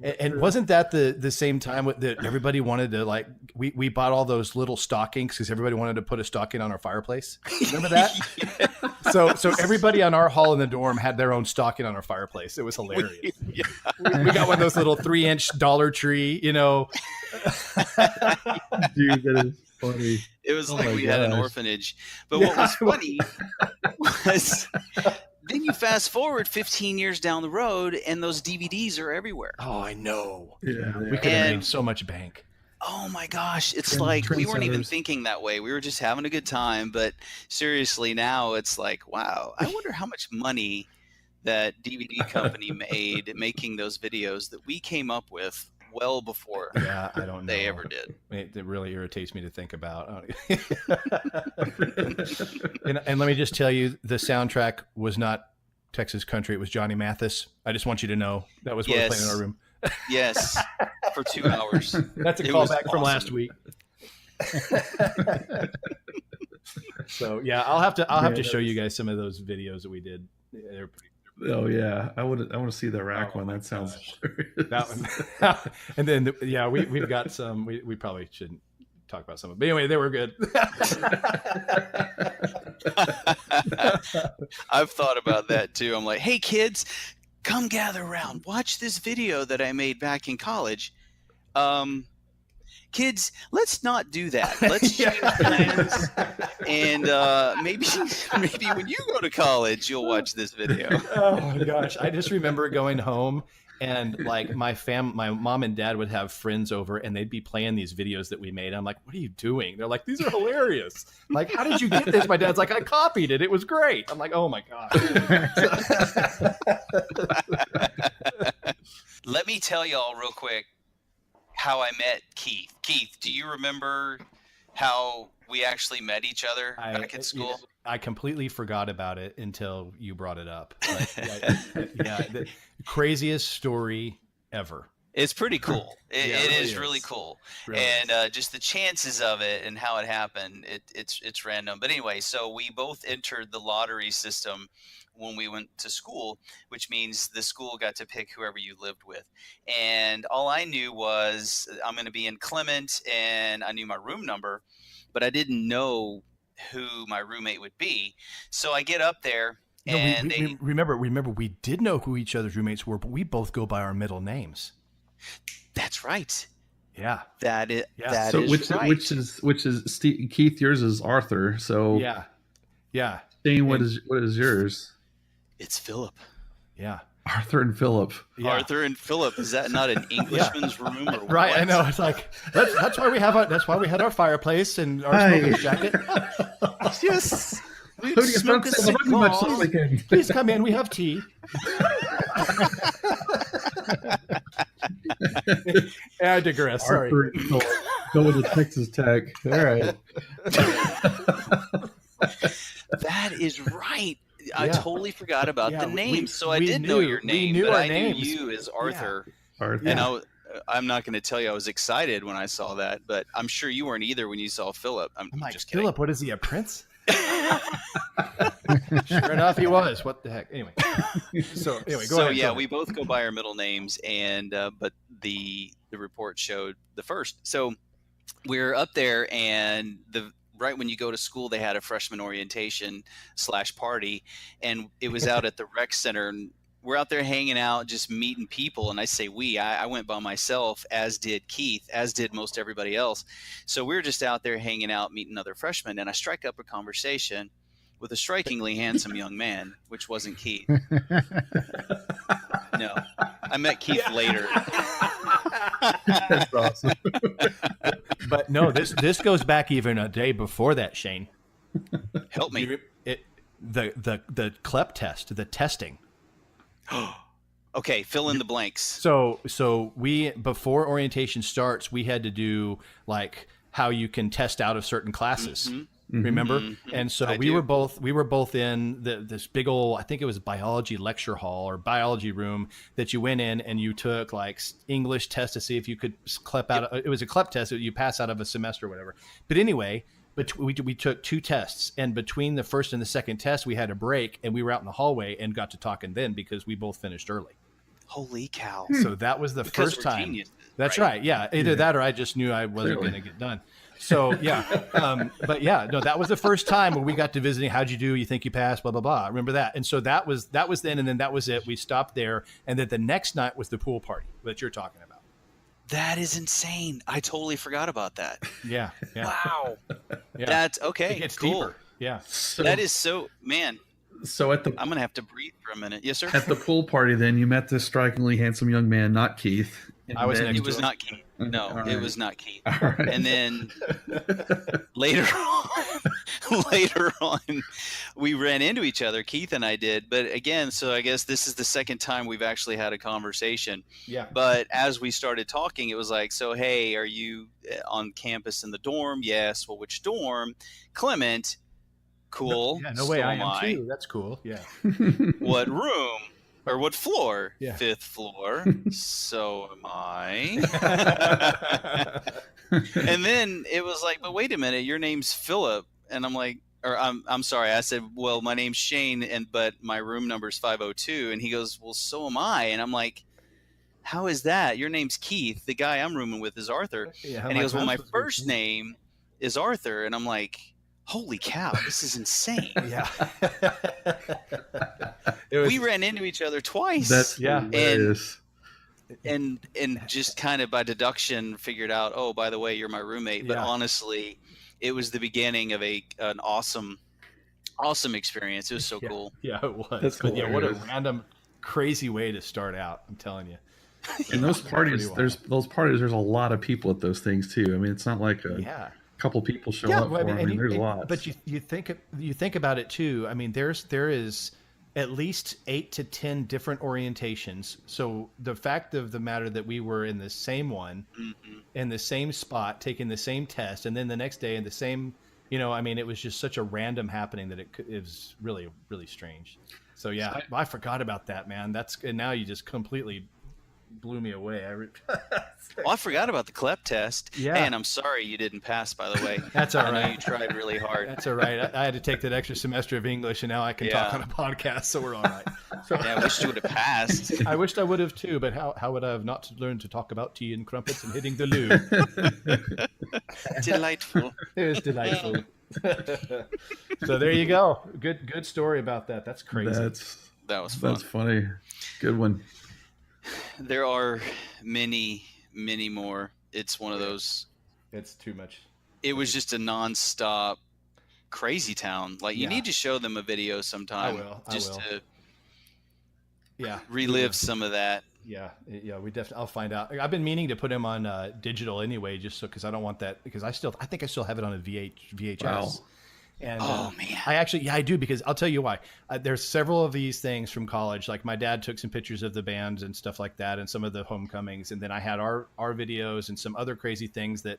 B: And wasn't that the same time that everybody wanted to we bought all those little stockings because everybody wanted to put a stocking on our fireplace? Remember that? So everybody on our hall in the dorm had their own stocking on our fireplace. It was hilarious. We got one of those little 3-inch Dollar Tree,
C: Dude, that is funny.
E: It was we had an orphanage. But what was funny was then you fast forward 15 years down the road and those DVDs are everywhere.
B: Oh, I know.
C: Yeah.
B: We could have made so much bank.
E: Oh my gosh. It's we weren't even thinking that way. We were just having a good time. But seriously, now it's wow, I wonder how much money that DVD company made making those videos that we came up with well before
B: I don't know.
E: They ever did.
B: It really irritates me to think about. And let me just tell you, the soundtrack was not Texas country. It was Johnny Mathis. I just want you to know that was what was playing in our room.
E: Yes, for 2 hours.
B: That's a callback from last week. So I'll have to show you guys some of those videos that we did. They're pretty.
C: Oh yeah, I want to see the rack one. That sounds
B: that one. And then we've got some. We probably shouldn't talk about some of them. But anyway, they were good.
E: I've thought about that too. I'm like, hey kids, come gather around. Watch this video that I made back in college. Kids, let's not do that. Let's change plans. And maybe when you go to college, you'll watch this video.
B: Oh my gosh. I just remember going home and my mom and dad would have friends over and they'd be playing these videos that we made. I'm like, what are you doing? They're like, these are hilarious. I'm like, how did you get this? My dad's like, I copied it. It was great. I'm like, oh my gosh.
E: Let me tell y'all real quick how I met Keith. Keith, do you remember how we actually met each other back at school?
B: I completely forgot about it until you brought it up. But the craziest story ever.
E: It's pretty cool. It is
B: really
E: really cool.
B: Really
E: And just the chances of it and how it happened, it's random. But anyway, so we both entered the lottery system when we went to school, which means the school got to pick whoever you lived with. And all I knew was I'm going to be in Clement, and I knew my room number, but I didn't know who my roommate would be. So I get up there, and
B: we remember we did know who each other's roommates were, but we both go by our middle names.
E: That's right.
B: Yeah.
E: That is
C: right. Which is Steve, Keith, yours is Arthur. So
B: yeah.
C: Shane, what is yours?
E: It's Philip.
B: Yeah.
C: Arthur and Philip.
B: Yeah.
E: Arthur and Philip. Is that not an Englishman's room? Or
B: right.
E: what?
B: I know. It's like that's why we had our fireplace and our smoker's jacket.
E: Yes. We
C: Who do you
E: smoke a cigar.
B: Please come in. We have tea. I digress. Sorry.
C: Arthur and Philip go to Texas Tech. All right.
E: That is right. I totally forgot about the names. So I did know your name,
B: knew
E: but
B: our
E: I
B: names.
E: knew you as Arthur.
C: Yeah. Arthur.
E: And I'm not going to tell you I was excited when I saw that, but I'm sure you weren't either when you saw Philip. I'm
B: like,
E: just kidding.
B: Philip, what is he, a prince? Sure enough, he was. What the heck? Anyway, go ahead.
E: So yeah, we both go by our middle names, and but the report showed the first. So we're up there, and right when you go to school, they had a freshman orientation / party, and it was out at the rec center. And we're out there hanging out, just meeting people. And I say I went by myself, as did Keith, as did most everybody else. So we were just out there hanging out, meeting other freshmen. And I strike up a conversation with a strikingly handsome young man, which wasn't Keith. No, I met Keith later.
C: That's awesome.
B: But no, this goes back even a day before that, Shane.
E: Help me.
B: The CLEP test, the testing.
E: Okay, fill in the blanks.
B: So we, before orientation starts, we had to do like how you can test out of certain classes. Mm-hmm. Remember? Mm-hmm. And so we were both in this big old, I think it was biology lecture hall or biology room that you went in, and you took like English test to see if you could CLEP out. It was a CLEP test that you pass out of a semester or whatever. But anyway, we took 2 tests, and between the first and the second test, we had a break, and we were out in the hallway and got to talking then because we both finished early.
E: Holy cow.
B: So that was the first time.
E: Geniuses,
B: that's right. Yeah. Either that or I just knew I wasn't going to get done. So yeah. But yeah, no, that was the first time when we got to visiting. How'd you do? You think you passed? Blah, blah, blah. Remember that. And so that was then, and then that was it. We stopped there. And then the next night was the pool party that you're talking about.
E: That is insane. I totally forgot about that.
B: Yeah.
E: Wow.
B: Yeah.
E: That's okay.
B: It gets
E: cool.
B: deeper. Yeah.
E: So, that is so, man.
C: So I'm
E: going to have to breathe for a minute. Yes, sir.
C: At the pool party, then you met this strikingly handsome young man, not Keith.
B: I was next to him.
E: It was not Keith. No,
C: right.
E: It was not Keith.
C: Right.
E: And then later on, we ran into each other. Keith and I did. But again, so I guess this is the second time we've actually had a conversation.
B: Yeah.
E: But as we started talking, it was like, so, hey, are you on campus in the dorm? Yes. Well, which dorm? Clement. Cool.
B: Yeah, no way. I am too. That's cool. Yeah.
E: What room? Or what floor?
B: Yeah.
E: 5th floor. So am I. And then it was like, but wait a minute, your name's Philip. And I'm like, or I'm sorry. I said, well, my name's Shane, but my room number is 502. And he goes, well, so am I. And I'm like, how is that? Your name's Keith. The guy I'm rooming with is Arthur.
B: Yeah,
E: and he goes, well, my first name is Arthur. And I'm like, holy cow, this is insane.
B: Yeah.
E: We ran into each other twice.
C: That's hilarious.
E: And just kind of by deduction figured out, oh, by the way, you're my roommate. But honestly, it was the beginning of an awesome experience. It was so cool.
B: Yeah, it was.
C: That's cool.
B: Yeah, what a random, crazy way to start out, I'm telling you.
C: And those parties, there's a lot of people at those things too. I mean, it's not like a couple people show up for them. I mean, there's a lot.
B: But you think about it too. I mean, there is, at least 8 to 10 different orientations. So the fact of the matter that we were in the same one, in the same spot, taking the same test, and then the next day in the same, I mean, it was just such a random happening that it was really, really strange. So yeah, I forgot about that, man. And now you just completely blew me away.
E: Well, I forgot about the CLEP test.
B: Yeah.
E: And I'm sorry you didn't pass, by the way.
B: That's all
E: I know
B: right.
E: you tried really hard.
B: That's all right. I had to take that extra semester of English, and now I can talk on a podcast, so we're all right. So,
E: yeah, I wish you would have passed.
B: I wished I would have too, but how would I have not learned to talk about tea and crumpets and hitting the loo?
E: Delightful.
B: It was delightful. So there you go. Good story about that. That's crazy.
E: That was fun.
C: That's funny. Good one.
E: There are many, many more. It's one of those.
B: It's too much.
E: It was just a nonstop crazy town. Like, you need to show them a video sometime.
B: I will.
E: To
B: relive
E: relive some of that.
B: Yeah, we definitely. I'll find out. I've been meaning to put him on digital anyway, just so because I don't want that because I think I still have it on a VHS. Wow. And
E: man,
B: I do, because I'll tell you why. There's several of these things from college. Like, my dad took some pictures of the bands and stuff like that, and some of the homecomings, and then I had our videos and some other crazy things that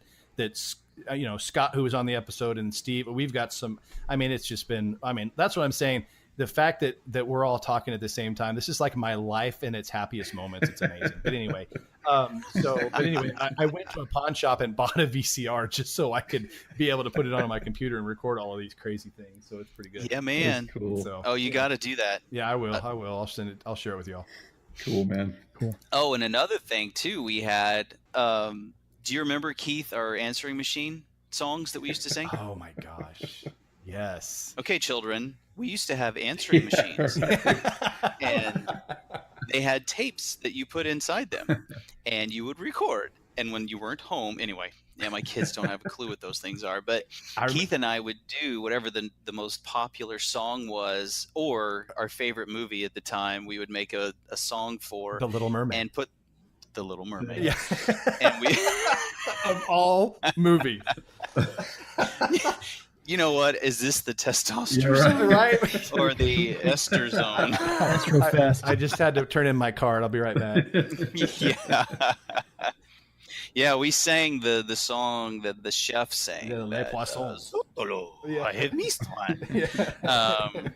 B: Scott, who was on the episode, and Steve. We've got some. I mean, it's just been. I mean, that's what I'm saying. The fact that we're all talking at the same time, this is like my life in its happiest moments. It's amazing. But anyway, I went to a pawn shop and bought a VCR just so I could be able to put it on my computer and record all of these crazy things. So it's pretty good.
E: Yeah, man.
C: Cool.
E: So, you got to do that.
B: Yeah, I will. I'll send it. I'll share it with y'all.
C: Cool, man. Cool.
E: Oh, and another thing too, we had. Do you remember, Keith, our answering machine songs that we used to sing?
B: Oh my gosh. Yes.
E: Okay, children, we used to have answering machines, and they had tapes that you put inside them, and you would record. And when you weren't home, anyway, my kids don't have a clue what those things are, but Keith and I would do whatever the most popular song was, or our favorite movie at the time. We would make a song for
B: The Little Mermaid,
E: and put The Little Mermaid.
B: Yeah.
E: And we
B: of all movies.
E: You know what? Is this the testosterone zone,
B: right?
E: Or the ester zone?
B: I just had to turn in my card. I'll be right back.
E: Yeah. Yeah, we sang the song that the chef sang.
B: Le Poisson.
E: I have missed one.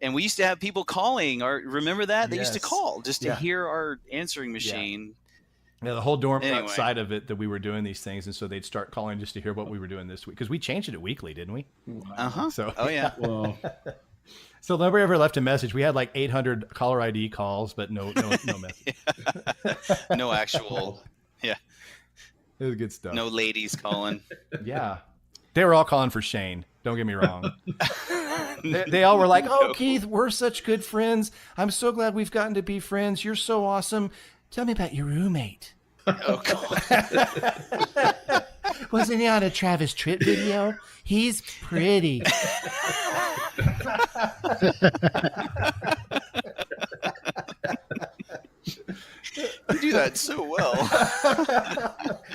E: And we used to have people calling. Remember that? They used to call just to hear our answering machine.
B: Yeah, the whole dorm outside of it that we were doing these things, and so they'd start calling just to hear what we were doing this week, because we changed it weekly, didn't we? So
C: Well,
B: so nobody ever left a message. We had like 800 caller ID calls, but no message.
E: No actual. Yeah,
B: it was good stuff.
E: No ladies calling.
B: Yeah, they were all calling for Shane. Don't get me wrong. They all were like, "Oh, Keith, we're such good friends. I'm so glad we've gotten to be friends. You're so awesome. Tell me about your roommate."
E: Oh, God.
B: Wasn't he on a Travis Tritt video? He's pretty.
E: You do that so well.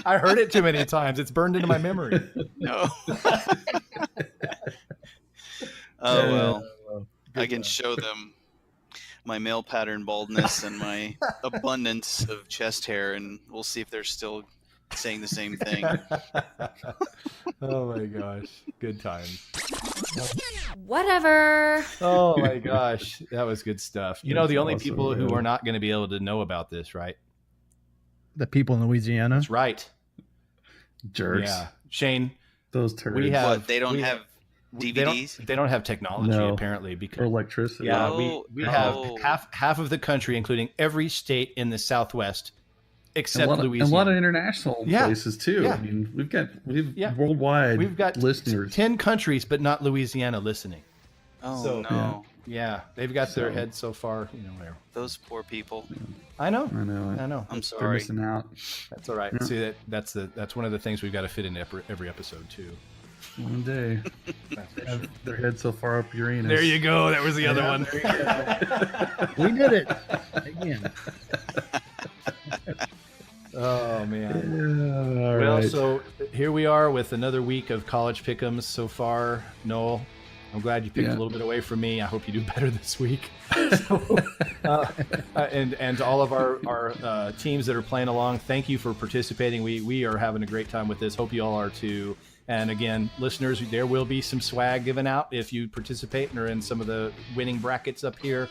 B: I heard it too many times. It's burned into my memory.
E: No. Oh, well. I can show them my male pattern baldness and my abundance of chest hair, and we'll see if they're still saying the same thing.
B: Oh my gosh, good times.
F: Whatever.
B: Oh my gosh, that was good stuff. You know, the only
C: awesome,
B: people who are not going to be able to know about this, right?
D: The people in Louisiana.
B: That's right.
C: Jerks.
B: Yeah, Shane.
C: Those turds.
B: We have.
E: What, they don't have DVDs?
B: They don't have technology apparently,
C: or
B: because
C: electricity.
B: yeah,
E: Oh,
B: we have half of the country, including every state in the Southwest, except Louisiana.
C: And a lot of international places too.
B: Yeah.
C: I mean, we've worldwide.
B: We've got
C: listeners.
B: 10 countries, but not Louisiana listening.
E: Oh,
B: So,
E: no.
B: Yeah, they've got their heads so far, whatever.
E: Those poor people.
B: I know.
C: I know.
E: I'm
C: They're
E: sorry.
C: missing out.
B: That's all right.
C: Yeah.
B: See, that's one of the things we've got to fit in every episode too.
C: One day, have their head so far up Uranus.
B: There you go. That was the other one.
D: We did it again.
B: Oh man.
C: Yeah, all
B: Well,
C: right.
B: so here we are with another week of college pick'ems so far. Noel, I'm glad you picked a little bit away from me. I hope you do better this week. So, and to all of our teams that are playing along, thank you for participating. We are having a great time with this. Hope you all are too. And again, listeners, there will be some swag given out if you participate and are in some of the winning brackets up here.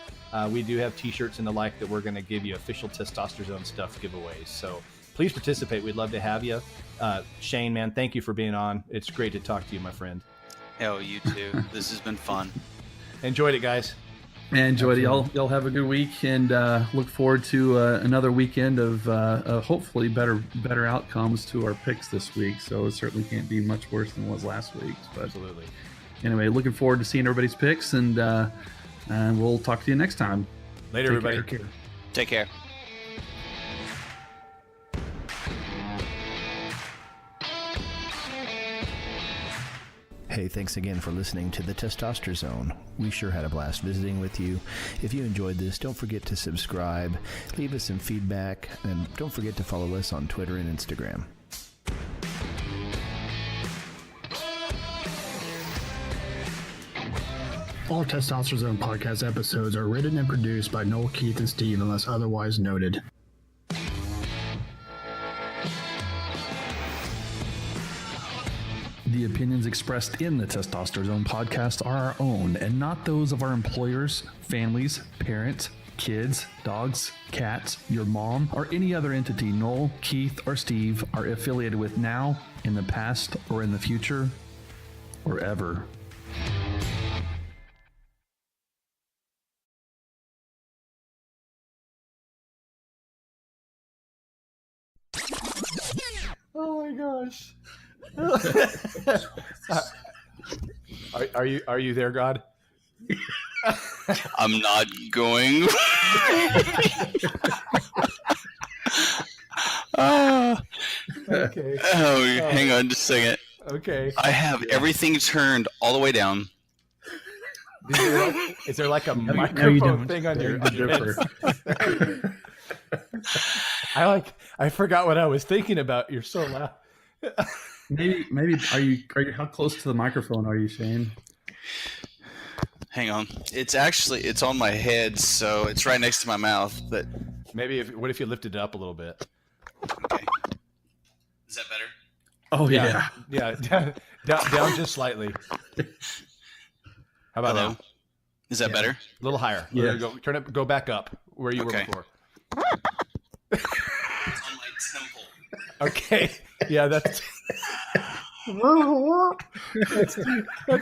B: We do have T-shirts and the like that we're going to give you official Testosterone stuff giveaways. So please participate. We'd love to have you. Shane, man, thank you for being on. It's great to talk to you, my friend.
E: Oh, you too. This has been fun.
B: Enjoyed it, guys.
C: Enjoyed it. Y'all have a good week, and look forward to another weekend of hopefully better outcomes to our picks this week. So it certainly can't be much worse than it was last week. But
B: absolutely.
C: Anyway, looking forward to seeing everybody's picks, and we'll talk to you next time.
B: Later, everybody.
E: Take care.
F: Hey, thanks again for listening to the Testosterone Zone. We sure had a blast visiting with you. If you enjoyed this, don't forget to subscribe, leave us some feedback, and don't forget to follow us on Twitter and Instagram.
D: All Testosterone podcast episodes are written and produced by Noel, Keith, and Steve unless otherwise noted.
C: The opinions expressed in the Testosterone podcast are our own and not those of our employers, families, parents, kids, dogs, cats, your mom, or any other entity Noel, Keith, or Steve are affiliated with now, in the past, or in the future, or ever.
B: Oh my gosh. Are you there, God?
E: I'm not going.
B: Okay.
E: Oh, hang on just a second.
B: Okay.
E: I have everything turned all the way down.
B: Is there like a microphone thing on your head? I forgot what I was thinking about. You're so loud.
C: Maybe are you how close to the microphone are you, Shane?
E: Hang on. It's on my head, so it's right next to my mouth, but
B: maybe what if you lifted it up a little bit?
E: Okay. Is that better?
C: Oh yeah.
B: Yeah, down just slightly. How about
E: Hello?
B: now?
E: Is that better?
B: A little higher.
C: Yeah.
B: Go back up where you were before.
E: It's on my temple.
B: Okay. Yeah, that's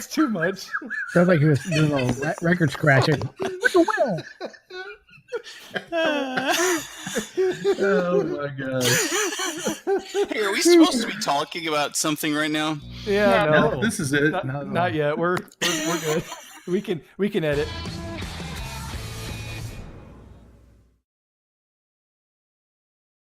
B: too much.
D: Sounds like he was doing a little record scratching. Look a wheel.
C: Oh my god.
E: Hey, are we supposed to be talking about something right now?
B: Yeah,
C: No, this is it.
B: Not yet. We're good. We can edit.